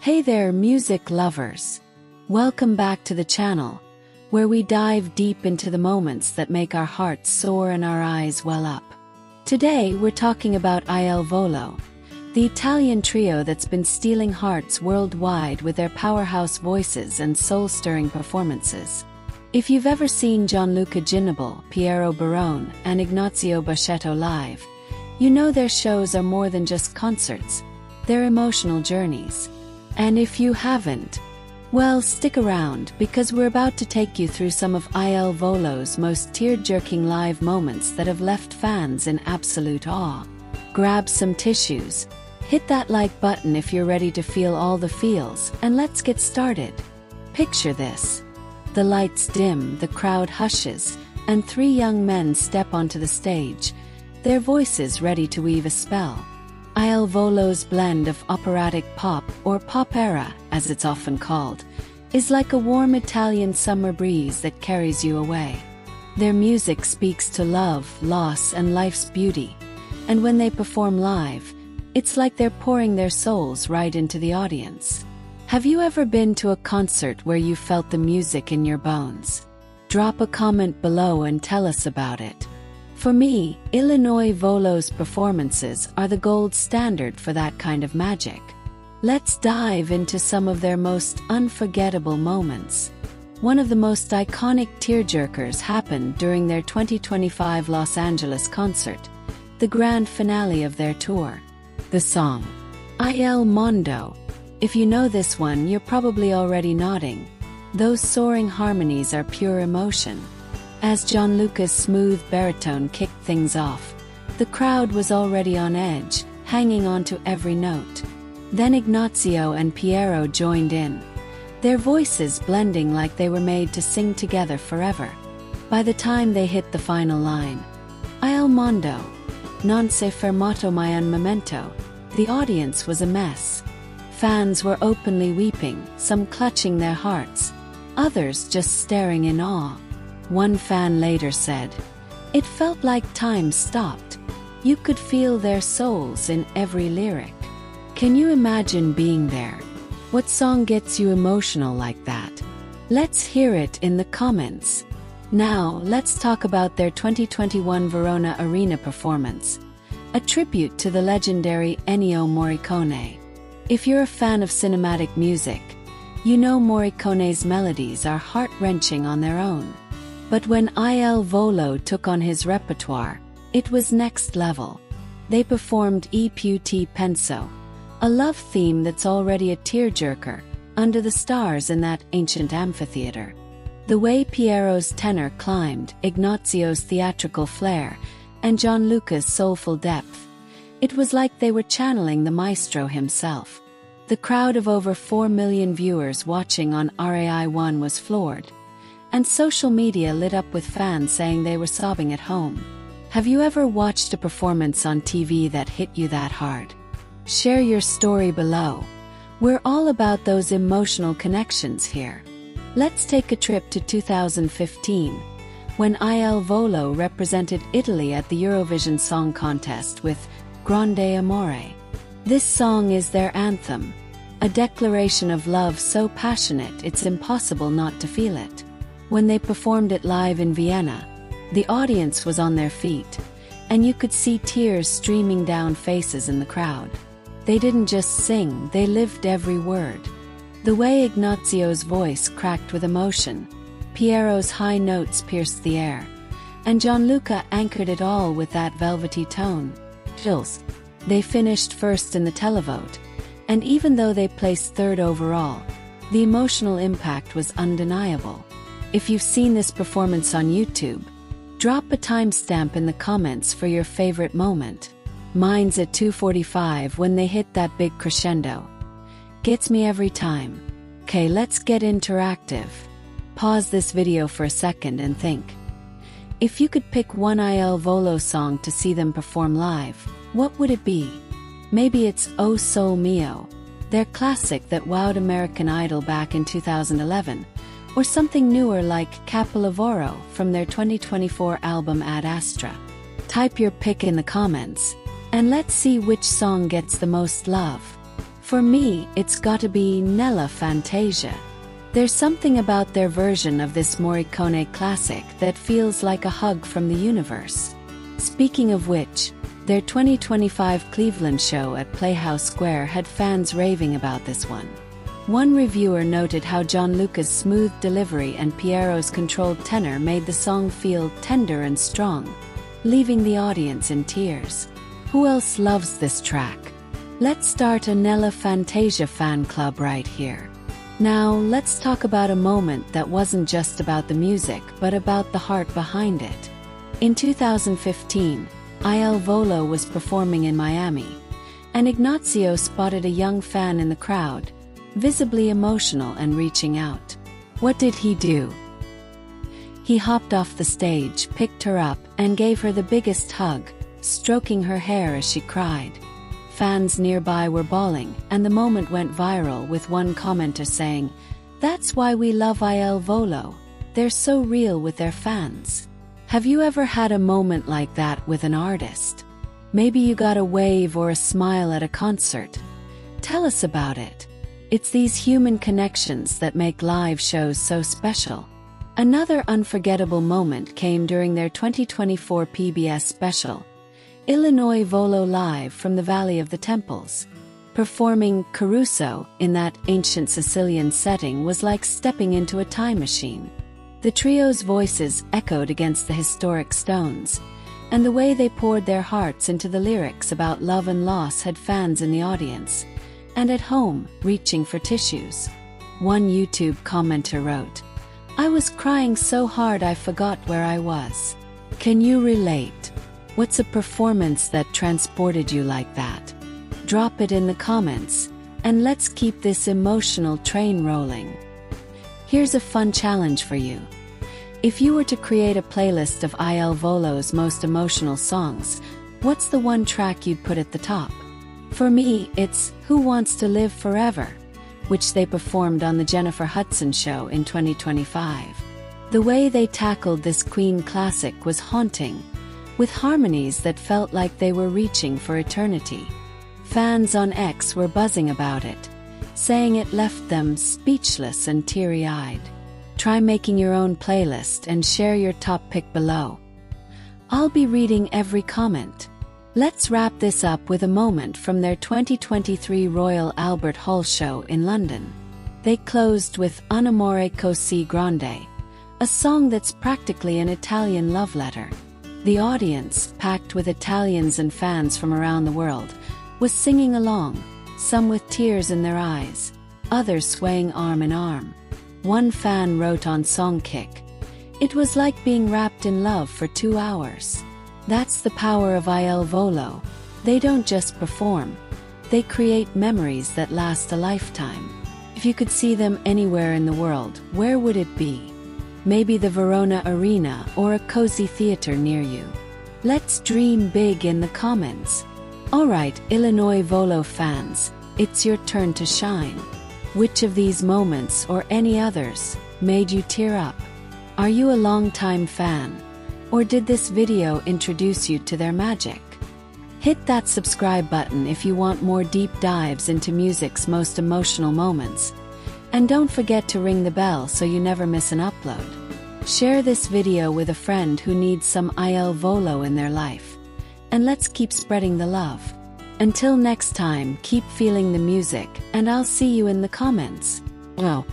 Hey there, music lovers! Welcome back to the channel, where we dive deep into the moments that make our hearts soar and our eyes well up. Today, we're talking about Il Volo, the Italian trio that's been stealing hearts worldwide with their powerhouse voices and soul-stirring performances. If you've ever seen Gianluca Ginobili, Piero Barone, and Ignazio Bashetto live, you know their shows are more than just concerts, they're emotional journeys. And if you haven't, well, stick around because we're about to take you through some of Il Volo's most tear-jerking live moments that have left fans in absolute awe. Grab some tissues, hit that like button if you're ready to feel all the feels, and let's get started. Picture this. The lights dim, the crowd hushes, and three young men step onto the stage, their voices ready to weave a spell. Il Volo's blend of operatic pop, or popera, as it's often called, is like a warm Italian summer breeze that carries you away. Their music speaks to love, loss, and life's beauty, and when they perform live, it's like they're pouring their souls right into the audience. Have you ever been to a concert where you felt the music in your bones? Drop a comment below and tell us about it. For me, Il Volo's performances are the gold standard for that kind of magic. Let's dive into some of their most unforgettable moments. One of the most iconic tearjerkers happened during their 2025 Los Angeles concert, the grand finale of their tour. The song, Il Mondo. If you know this one, you're probably already nodding. Those soaring harmonies are pure emotion. As Gianluca's smooth baritone kicked things off, the crowd was already on edge, hanging on to every note. Then Ignazio and Piero joined in, their voices blending like they were made to sing together forever. By the time they hit the final line, Il Mondo, non s'è fermato mai un momento, the audience was a mess. Fans were openly weeping, some clutching their hearts, others just staring in awe. One fan later said, "It felt like time stopped. You could feel their souls in every lyric." Can you imagine being there? What song gets you emotional like that? Let's hear it in the comments. Now, let's talk about their 2021 Verona Arena performance, a tribute to the legendary Ennio Morricone. If you're a fan of cinematic music, you know Morricone's melodies are heart-wrenching on their own. But when Il Volo took on his repertoire, it was next level. They performed E più ti penso, a love theme that's already a tearjerker, under the stars in that ancient amphitheater. The way Piero's tenor climbed, Ignazio's theatrical flair, and Gianluca's soulful depth, it was like they were channeling the maestro himself. The crowd of over 4 million viewers watching on RAI1 was floored, and social media lit up with fans saying they were sobbing at home. Have you ever watched a performance on TV that hit you that hard? Share your story below. We're all about those emotional connections here. Let's take a trip to 2015, when Il Volo represented Italy at the Eurovision Song Contest with Grande, Amore. This song is their anthem, a declaration of love so passionate it's impossible not to feel it. When they performed it live in Vienna, the audience was on their feet, and you could see tears streaming down faces in the crowd. They didn't just sing, they lived every word. The way Ignazio's voice cracked with emotion, Piero's high notes pierced the air, and Gianluca anchored it all with that velvety tone. They finished first in the televote, and even though they placed third overall, the emotional impact was undeniable. If you've seen this performance on YouTube, drop a timestamp in the comments for your favorite moment. Mine's at 2:45 when they hit that big crescendo. Gets me every time. Okay, let's get interactive. Pause this video for a second and think. If you could pick one Il Volo song to see them perform live, what would it be? Maybe it's O Sole Mio, their classic that wowed American Idol back in 2011, or something newer like Capolavoro from their 2024 album Ad Astra. Type your pick in the comments, and let's see which song gets the most love. For me, it's gotta be Nella Fantasia. There's something about their version of this Morricone classic that feels like a hug from the universe. Speaking of which, their 2025 Cleveland show at Playhouse Square had fans raving about this one. One reviewer noted how Gianluca's smooth delivery and Piero's controlled tenor made the song feel tender and strong, leaving the audience in tears. Who else loves this track? Let's start a Nella Fantasia fan club right here. Now, let's talk about a moment that wasn't just about the music but about the heart behind it. In 2015, Il Volo was performing in Miami, and Ignazio spotted a young fan in the crowd, visibly emotional and reaching out. What did he do? He hopped off the stage, picked her up, and gave her the biggest hug, stroking her hair as she cried. Fans nearby were bawling, and the moment went viral with one commenter saying, "That's why we love Il Volo. They're so real with their fans." Have you ever had a moment like that with an artist? Maybe you got a wave or a smile at a concert. Tell us about it. It's these human connections that make live shows so special. Another unforgettable moment came during their 2024 PBS special, Il Volo Live from the Valley of the Temples. Performing Caruso in that ancient Sicilian setting was like stepping into a time machine. The trio's voices echoed against the historic stones, and the way they poured their hearts into the lyrics about love and loss had fans in the audience, and at home, reaching for tissues. One YouTube commenter wrote, "I was crying so hard I forgot where I was." Can you relate? What's a performance that transported you like that? Drop it in the comments, and let's keep this emotional train rolling. Here's a fun challenge for you. If you were to create a playlist of Il Volo's most emotional songs, what's the one track you'd put at the top? For me, it's Who Wants to Live Forever, which they performed on The Jennifer Hudson Show in 2025. The way they tackled this Queen classic was haunting, with harmonies that felt like they were reaching for eternity. Fans on X were buzzing about it, saying it left them speechless and teary-eyed. Try making your own playlist and share your top pick below. I'll be reading every comment. Let's wrap this up with a moment from their 2023 Royal Albert Hall show in London. They closed with Amore così grande, a song that's practically an Italian love letter. The audience, packed with Italians and fans from around the world, was singing along, some with tears in their eyes, others swaying arm in arm. One fan wrote on Songkick, "It was like being wrapped in love for 2 hours." That's the power of Il Volo. They don't just perform, they create memories that last a lifetime. If you could see them anywhere in the world, where would it be? Maybe the Verona Arena or a cozy theater near you. Let's dream big in the comments. Alright, Il Volo fans, it's your turn to shine. Which of these moments or any others made you tear up? Are you a longtime fan? Or did this video introduce you to their magic? Hit that subscribe button if you want more deep dives into music's most emotional moments. And don't forget to ring the bell so you never miss an upload. Share this video with a friend who needs some Il Volo in their life. And let's keep spreading the love. Until next time, keep feeling the music, and I'll see you in the comments. Well.